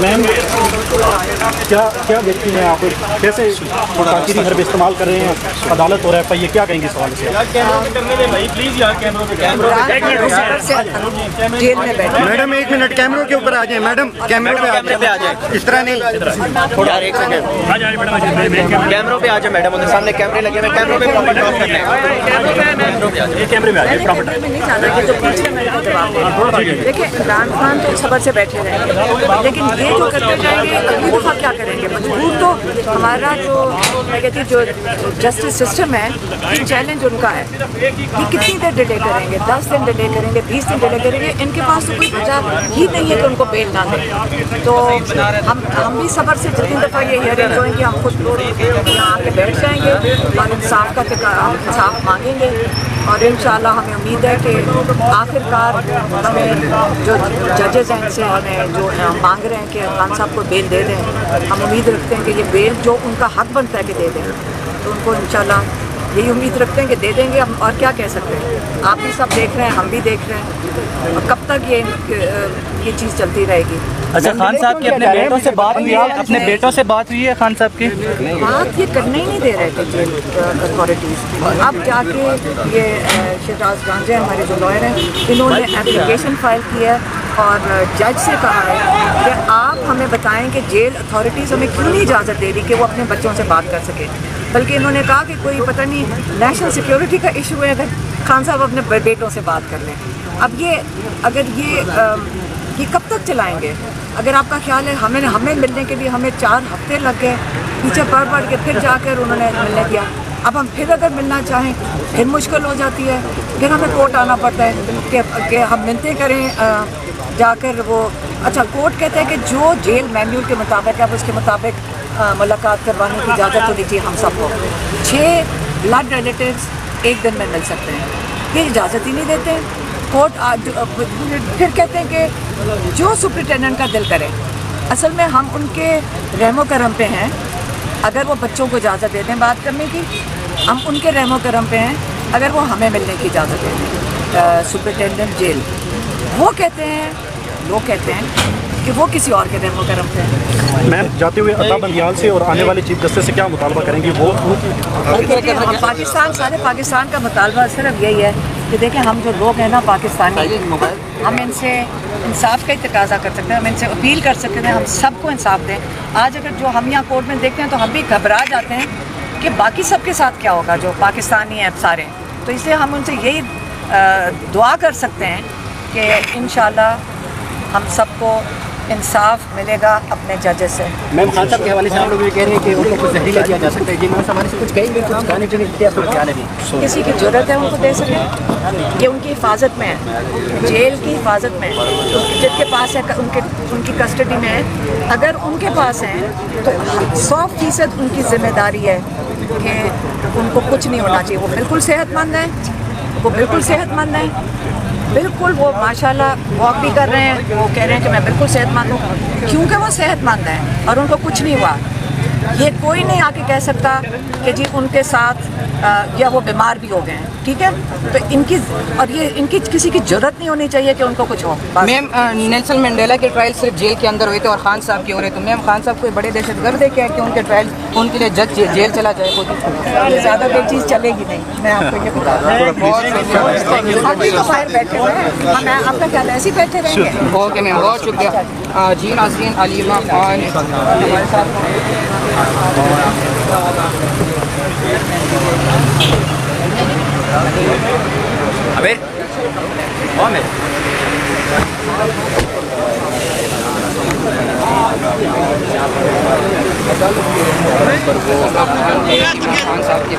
میم کیا دیکھتی ہیں آپ کیسے تاخیری حرب استعمال کر رہے ہیں عدالت اور ایف آئی اے، کیا کہیں گے سوال سے؟ میڈم ایک منٹ کیمروں کے اوپر آ جائیں، میڈم کیمروں پہ آ جائیں، اس طرح نہیں تھوڑا ایک سیکنڈ کیمروں پہ آ جائیں میڈم، ادھر سامنے کیمرے لگے ہوئے، کیمروں پہ پراپر ٹاک کرنا ہے، کیمرے میں آ جائیں پراپر ٹاک۔ دیکھیں عمران خان تو صبر سے بیٹھے رہیں گے، لیکن یہ جو کرتے جائیں گے اگلی دفعہ کیا کریں گے؟ مجبور تو ہمارا جو میں کہتی ہوں جو جسٹس سسٹم ہے، یہ چیلنج ان کا ہے، یہ کتنی دیر ڈیلے کریں گے؟ 10 دن ڈیلے کریں گے، 20 دن ڈیلے کریں گے، ان کے پاس تو کوئی وجہ ہی نہیں ہے کہ ان کو بیل نہ دیں۔ تو ہم بھی صبر سے جتنی دفعہ یہ ہیئرنگ ہوئیں گی ہم خود لوگ یہاں آ کے بیٹھ جائیں گے اور انصاف مانگیں گے، اور انشاءاللہ ہمیں امید ہے کہ آخر کار ہمیں جو ججز ہیں ان سے ہمیں جو مانگ رہے ہیں کہ خان صاحب کو بیل دے دیں، ہم امید رکھتے ہیں کہ یہ بیل جو ان کا حق بنتا ہے کہ دے دیں، تو ان کو انشاءاللہ یہی امید رکھتے ہیں کہ دے دیں گے ہم، اور کیا کہہ سکتے ہیں؟ آپ بھی سب دیکھ رہے ہیں، ہم بھی دیکھ رہے ہیں، اور کب تک یہ چیز چلتی رہے گی؟ اچھا خان صاحب کی اپنے بیٹوں سے بات ہوئی ہے؟ اپنے بیٹوں سے بات ہوئی ہے خان صاحب کی؟ بات یہ کرنے ہی نہیں دے رہے تھے جیل اتھارٹیز۔ اب جا کے یہ شہراز گانجے ہمارے جو لائر ہیں، انہوں نے اپلیکیشن فائل کی ہے اور جج سے کہا ہے کہ آپ ہمیں بتائیں کہ جیل اتھارٹیز ہمیں کیوں نہیں اجازت دے رہی کہ وہ اپنے بچوں سے بات کر سکے، بلکہ انہوں نے کہا کہ کوئی پتہ نہیں نیشنل سیکیورٹی کا ایشو ہے اگر خان صاحب اپنے بیٹوں سے بات کر لیں۔ اب یہ اگر یہ کب تک چلائیں گے؟ اگر آپ کا خیال ہے ہمیں ملنے کے لیے ہمیں 4 ہفتے لگ گئے، پیچھے پڑھ کے پھر جا کر انہوں نے ملنے دیا، اب ہم پھر اگر ملنا چاہیں پھر مشکل ہو جاتی ہے، پھر ہمیں کورٹ آنا پڑتا ہے کہ ہم منتیں کریں جا کر وہ۔ اچھا کورٹ کہتے ہیں کہ جو جیل مینیول کے مطابق ہے اب اس کے مطابق ملاقات کروانے کی اجازت ہونی چاہیے ہم سب کو۔ 6 بلڈ ریلیٹیوز ایک دن میں مل سکتے ہیں، یہ اجازت ہی نہیں دیتے کورٹ۔ پھر کہتے ہیں کہ جو سپرنٹینڈنٹ کا دل کرے، اصل میں ہم ان کے رحم و کرم پہ ہیں، اگر وہ بچوں کو اجازت دے دیں بات کرنے کی، ہم ان کے رحم و کرم پہ ہیں اگر وہ ہمیں ملنے کی اجازت دے دیں۔ سپرنٹینڈنٹ جیل وہ کہتے ہیں، لوگ کہتے ہیں کہ وہ کسی اور کے رحم و کرم پہ ہیں۔ میم جاتے ہوئے عطا بندیال سے اور آنے والے چیف جسٹس سے کیا مطالبہ کریں گی؟ وہ سارے پاکستان کا مطالبہ صرف یہی ہے کہ دیکھیں ہم جو لوگ ہیں نا پاکستانی، ہم ان سے انصاف کا ہی تقاضا کر سکتے ہیں، ہم ان سے اپیل کر سکتے ہیں ہم سب کو انصاف دیں۔ آج اگر جو ہم یہاں کورٹ میں دیکھتے ہیں تو ہم بھی گھبرا جاتے ہیں کہ باقی سب کے ساتھ کیا ہوگا جو پاکستانی ہیں سارے، تو اس لیے ہم ان سے یہی دعا کر سکتے ہیں کہ انشاءاللہ ہم سب کو انصاف ملے گا اپنے ججز سے۔ میم خان صاحب کے حوالے سے ہم لوگ یہ کہہ رہے ہیں کہ ان کو کچھ زہریلا دیا جا سکتا ہے، جی میم ہمارے سے کچھ کہیں بھی کچھ کھانے کے لیے خیال ہے کسی کی ضرورت ہے ان کو دے سکیں، یہ ان کی حفاظت میں ہے، جیل کی حفاظت میں ہے، جن کے پاس ہے ان کی کسٹڈی میں ہے، اگر ان کے پاس ہیں تو 100% ان کی ذمہ داری ہے کہ ان کو کچھ نہیں ہونا چاہیے۔ وہ بالکل صحت مند ہیں، بالکل وہ ماشاءاللہ واک بھی کر رہے ہیں، وہ کہہ رہے ہیں کہ میں بالکل صحت مند ہوں، کیونکہ وہ صحت مند ہیں اور ان کو کچھ نہیں ہوا۔ یہ کوئی نہیں آ کے کہہ سکتا کہ جی ان کے ساتھ یا وہ بیمار بھی ہو گئے ہیں، ٹھیک ہے؟ تو ان کی کسی کی ضرورت نہیں ہونی چاہیے کہ ان کو کچھ ہو۔ میم نیلسن منڈیلا کے ٹرائل صرف جیل کے اندر ہوئے تھے اور خان صاحب کے ہو رہے، تو میم خان صاحب کوئی بڑے دہشت گرد ہے کیا کہ ان کے ٹرائل ان کے لیے جج جیل چلا جائے؟ یہ زیادہ کوئی چیز چلے گی نہیں، میں آپ کو یہ بتا دوں۔ ہم بھی تو باہر بیٹھے ہوئے ہیں، ہم آپ کا خیال ایسے ہی بیٹھے رہیں گے؟ اوکے میم بہت شکریہ۔ جی ناظرین، علیمہ خان ہمارے ساتھ خان صاحب کے